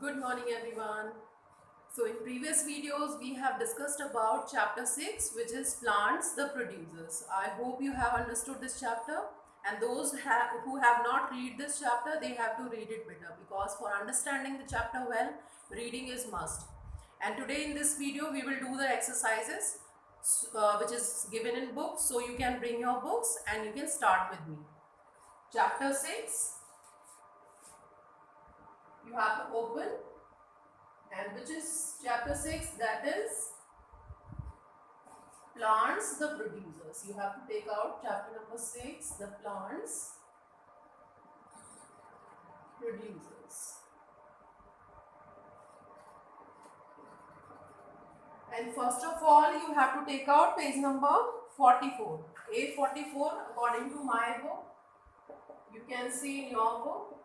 Good morning everyone. So in previous videos we have discussed about chapter 6, which is plants the producers. I hope you have understood this chapter, and those who have not read this chapter, they have to read it better, because for understanding the chapter well, reading is must. And today in this video we will do the exercises which is given in books, so you can bring your books and you can start with me. Chapter 6, you have to open. And which is chapter 6, that is plants the producers. You have to take out chapter number 6, the plants producers. And first of all, you have to take out page number 44. A44, according to my book, you can see in your book.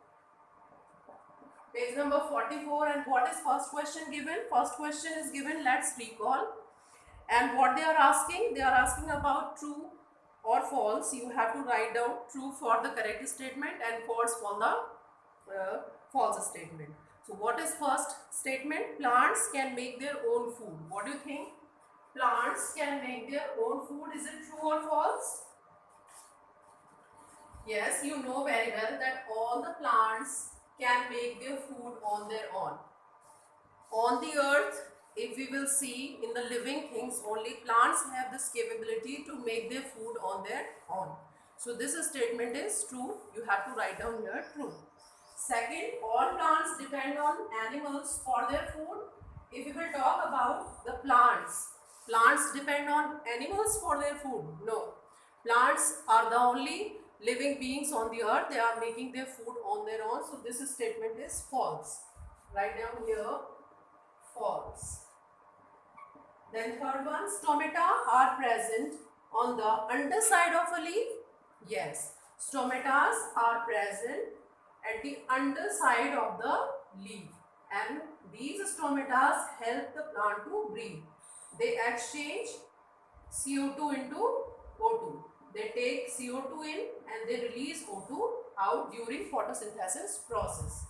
Page number 44, and what is first question given? First question is given, let's recall. And what they are asking about true or false. You have to write down true for the correct statement and false for the false statement. So what is first statement? Plants can make their own food. What do you think? Plants can make their own food. Is it true or false? Yes, you know very well that all the plants can make their food on their own. On the earth, if we will see in the living things, only plants have this capability to make their food on their own. So this statement is true. You have to write down here true. Second, all plants depend on animals for their food. If we will talk about the plants depend on animals for their food? No. Plants are the only living beings on the earth. They are making their food on their own. So this statement is false. Write down here false. Then third one, stomata are present on the underside of a leaf. Yes, stomatas are present at the underside of the leaf, and these stomatas help the plant to breathe. They exchange CO2 into O2. They take CO2 in and they release O2 out during photosynthesis process.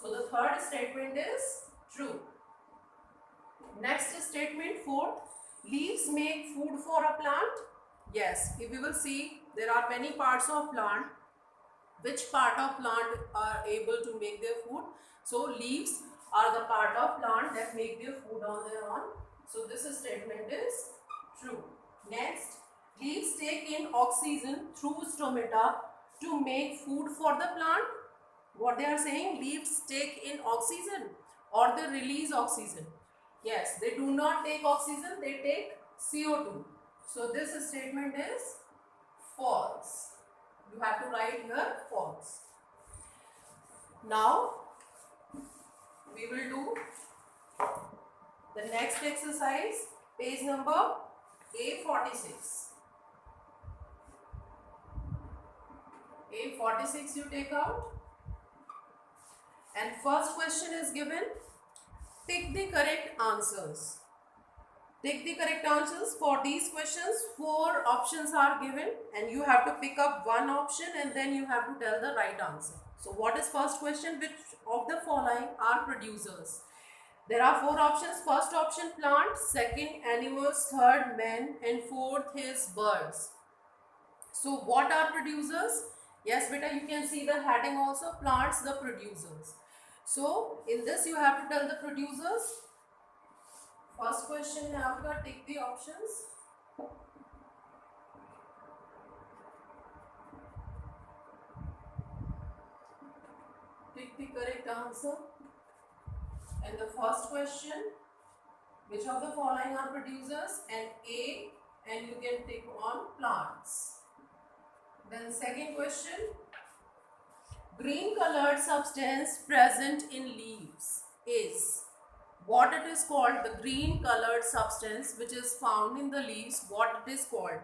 So the third statement is true. Next statement, fourth, leaves make food for a plant. Yes, if we will see, there are many parts of plant. Which part of plant are able to make their food? So leaves are the part of plant that make their food on their own. So this statement is true. Next, leaves take in oxygen through stomata to make food for the plant. What they are saying, leaves take in oxygen or they release oxygen. Yes, they do not take oxygen, they take CO2. So this statement is false. You have to write here false. Now we will do the next exercise, page number A46. A46 you take out, and first question is given. Pick the correct answers. Take the correct answers. For these questions, 4 options are given and you have to pick up one option and then you have to tell the right answer. So what is first question? Which of the following are producers? There are 4 options. First option, plant. Second, animals. Third, men. And fourth is birds. So what are producers? Yes, beta, you can see the heading also, plants the producers. So in this you have to tell the producers. First question, now take the options. Pick the correct answer. And the first question, which of the following are producers? And A, and you can tick on plants. Then second question, green colored substance present in leaves is, what it is called? The green colored substance which is found in the leaves, what it is called?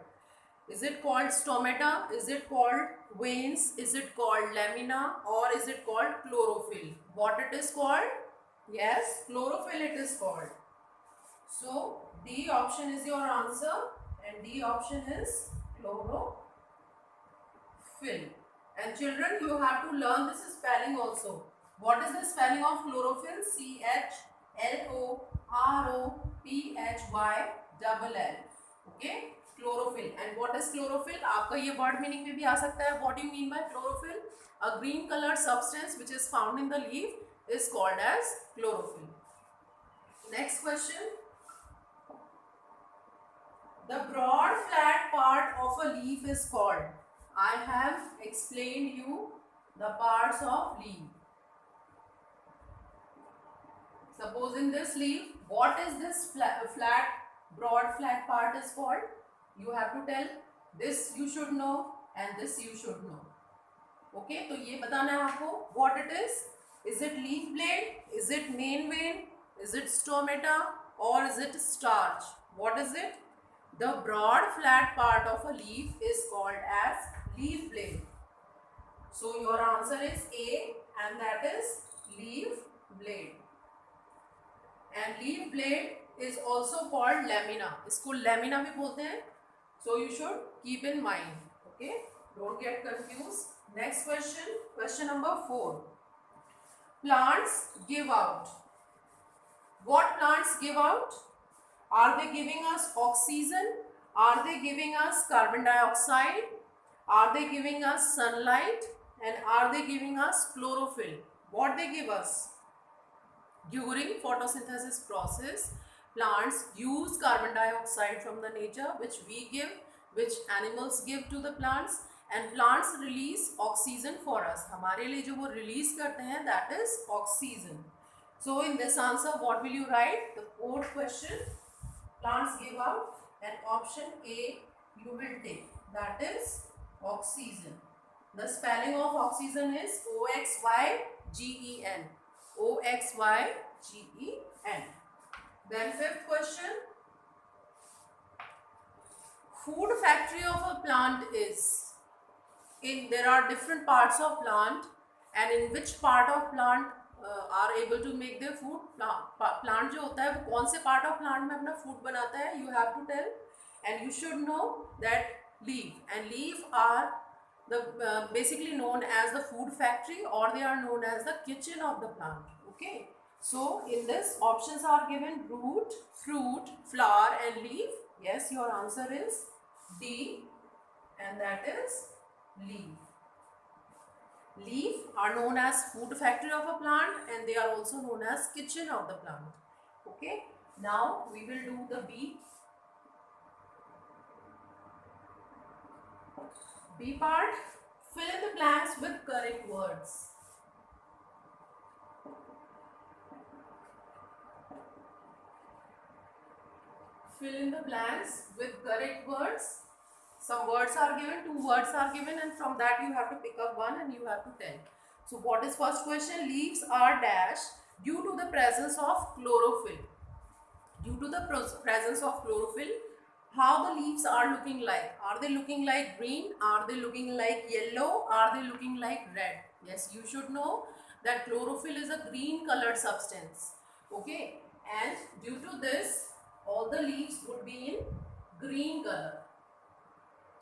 Is it called stomata? Is it called veins? Is it called lamina? Or is it called chlorophyll? What it is called? Yes, chlorophyll it is called. So D option is your answer, and D option is chlorophyll. And children, you have to learn this spelling also. What is the spelling of chlorophyll? CHLOROPHYLL. Okay, chlorophyll. And what is chlorophyll? आपका ये word meaning में भी आ सकता है. What do you mean by chlorophyll? A green colored substance which is found in the leaf is called as chlorophyll. Next question. The broad flat part of a leaf is called. I have explained you the parts of leaf. Suppose in this leaf, what is this broad flat part is called? You have to tell. This you should know and this you should know. Okay, तो ये बताना है आपको what it is. Is it leaf blade? Is it main vein? Is it stomata or is it starch? What is it? The broad flat part of a leaf is called as leaf blade. So your answer is A, and that is leaf blade. And leaf blade is also called lamina. इसको lamina भी बोलते हैं. So you should keep in mind. Okay, don't get confused. Next question, question number 4. Plants give out. What plants give out? Are they giving us oxygen? Are they giving us carbon dioxide? Are they giving us sunlight? And are they giving us chlorophyll? What they give us? During photosynthesis process, plants use carbon dioxide from the nature, which we give, which animals give to the plants, and plants release oxygen for us. हमारे लिए जो वो release करते हैं, that is oxygen. So in this answer, what will you write? The 4th question. Plants give out, and option A you will take, that is oxygen. The spelling of oxygen is OXYGEN. OXYGEN. Then 5th question. Food factory of a plant is, there are different parts of plant, and in which part of plant are able to make their food. Plant जो होता है वो कौन से part of plant में अपना food बनाता है, you have to tell, and you should know that leaf, and leaf are the basically known as the food factory, or they are known as the kitchen of the plant. Okay, so in this options are given: root, fruit, flower and leaf. Yes, your answer is D, and that is leaf. Leaf are known as food factory of a plant, and they are also known as kitchen of the plant. Okay, now we will do the B. B part. Fill in the blanks with correct words. Fill in the blanks with correct words. Some words are given, 2 words are given, and from that you have to pick up one and you have to tell. So what is first question? Leaves are dash due to the presence of chlorophyll. Due to the presence of chlorophyll, how the leaves are looking like? Are they looking like green? Are they looking like yellow? Are they looking like red? Yes, you should know that chlorophyll is a green colored substance. Okay, and due to this, all the leaves would be in green color.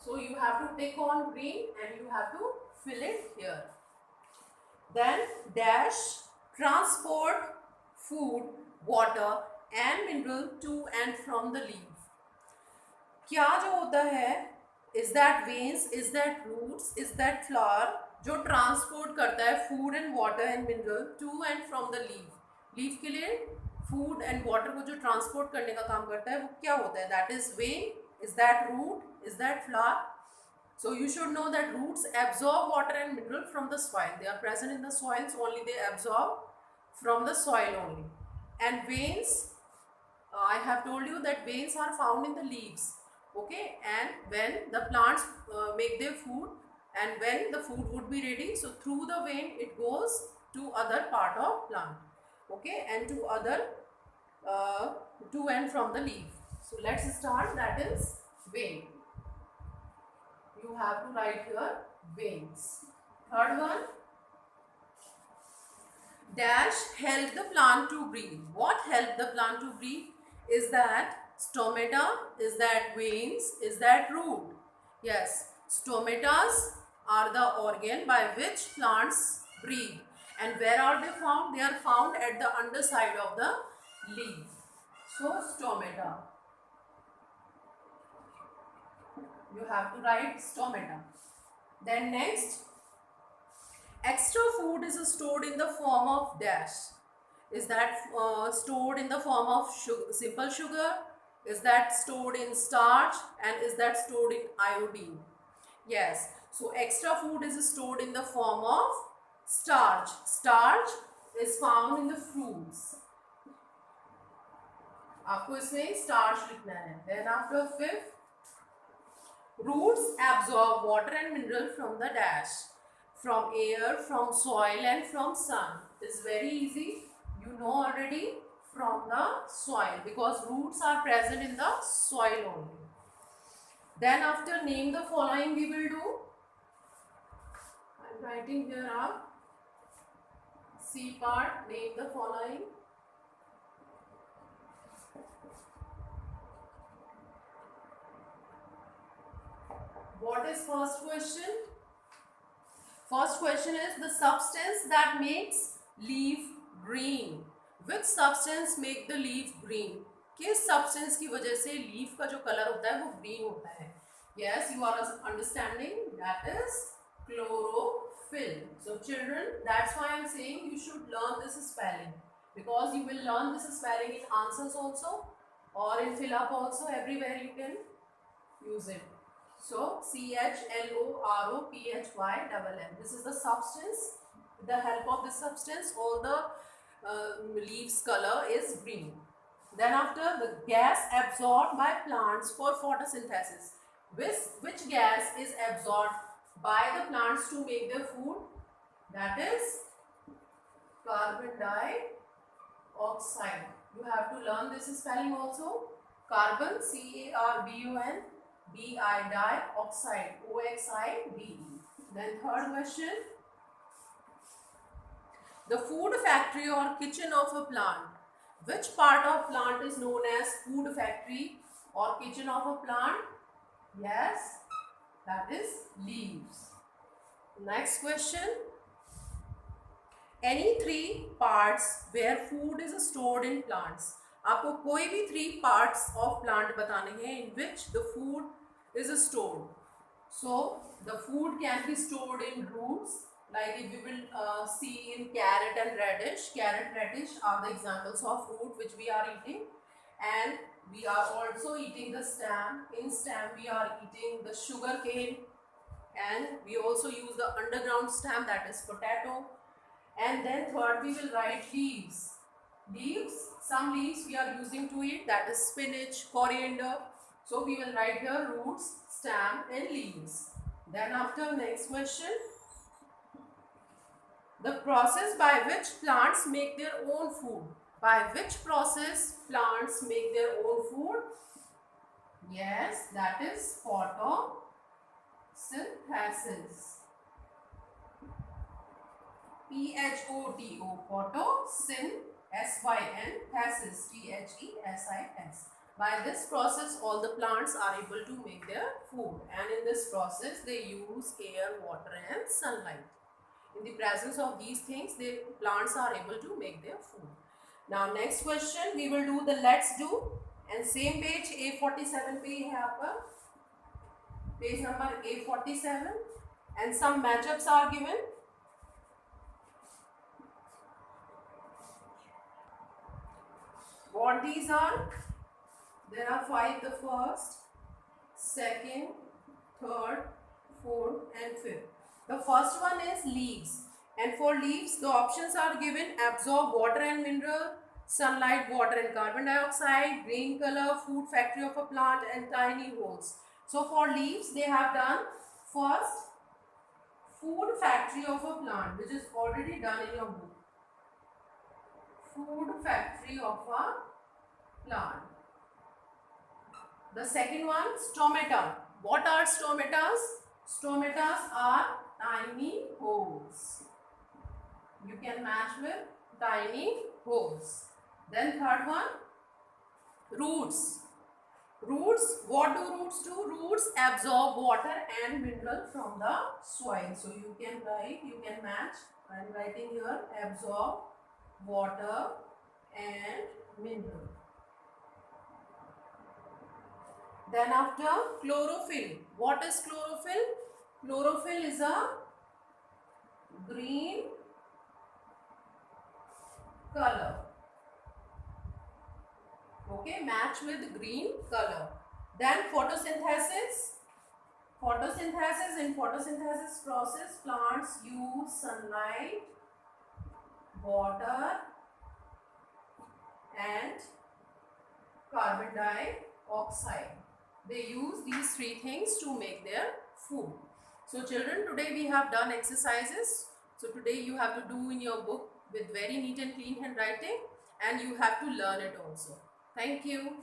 So you have to tick on green and you have to fill it here. Then dash transport food, water and mineral to and from the leaf. क्या जो होता है, is that veins, is that roots, is that flower जो transport करता है food and water and mineral to and from the leaf. Leaf के लिए food and water को जो ट्रांसपोर्ट करने का काम करता है वो क्या होता है? That is when. Is that root? Is that flower? So you should know that roots absorb water and mineral from the soil. They are present in the soils only. They absorb from the soil only. And veins, I have told you that veins are found in the leaves. Okay, and when the plants make their food, and when the food would be ready, so through the vein it goes to other part of plant. Okay, and to other to and from the leaf. So let's start. That is vein. You have to write here veins. Third one. Dash help the plant to breathe. What help the plant to breathe? Is that stomata? Is that veins? Is that root? Yes, stomatas are the organ by which plants breathe, And where are they found? They are found at the underside of the leaf. So stomata. You have to write stomata. Then next, extra food is stored in the form of dash. Is that stored in the form of simple sugar? Is that stored in starch? And is that stored in iodine? Yes. So extra food is stored in the form of starch. Starch is found in the fruits. आपको इसमें starch लिखना है. Then after fifth, roots absorb water and mineral from the dash, from air, from soil and from sun. It's very easy. You know already, from the soil, because roots are present in the soil only. Then after name the following we will do. I am writing here up. C part, name the following. What is first question? First question is the substance that makes leaf green. Which substance make the leaf green? किस substance की वजह से leaf का जो color होता है वो green होता है? Yes, you are understanding. That is chlorophyll. So children, that's why I am saying you should learn this spelling, because you will learn this spelling in answers also or in fill up also. Everywhere you can use it. So CHLOROPHYLL. This is the substance. With the help of this substance, all the leaves color is green. Then after, the gas absorbed by plants for photosynthesis. Which gas is absorbed by the plants to make their food? That is carbon dioxide. You have to learn this spelling also. Carbon, CARBON, DI, dioxide, OXIDE. Then third question. The food factory or kitchen of a plant. Which part of plant is known as food factory or kitchen of a plant? Yes, that is leaves. Next question. Any three parts where food is stored in plants. आपको कोई भी 3 parts of plant बताने हैं in which the food is stored. So the food can be stored in roots, like if we will see in carrot and radish. Carrot, radish are the examples of fruit which we are eating, and we are also eating the stem. In stem we are eating the sugar cane, and we also use the underground stem, that is potato. And then third we will write leaves. Leaves, some leaves we are using to eat, that is spinach, coriander. So we will write here roots, stem and leaves. Then after, next question. The process by which plants make their own food. By which process plants make their own food? Yes, that is photosynthesis. PHOTO, photosynthesis, THESIS. By this process, all the plants are able to make their food, and in this process, they use air, water, and sunlight. In the presence of these things, the plants are able to make their food. Now, next question, we will do the let's do, and same page A47 पे है आपका, page number A47, and some matchups are given. What these are? There are 5, the first, second, third, fourth and fifth. The first one is leaves, and for leaves the options are given: absorb water and mineral, sunlight, water and carbon dioxide, green color, food factory of a plant, and tiny holes. So for leaves they have done first food factory of a plant, which is already done in your book. Food factory of a plant. The second one, stomata. What are stomatas? Stomatas are tiny holes. You can match with tiny holes. Then third one, roots. Roots, what do roots do? Roots absorb water and mineral from the soil. So you can write, you can match. I am writing here absorb water and mineral. Then after chlorophyll. What is chlorophyll? Chlorophyll is a green color. Okay, match with green color. Then photosynthesis. Photosynthesis, in photosynthesis process, plants use sunlight, water and carbon dioxide. They use these three things to make their food. So children, today we have done exercises. So today you have to do in your book with very neat and clean handwriting, and you have to learn it also. Thank you.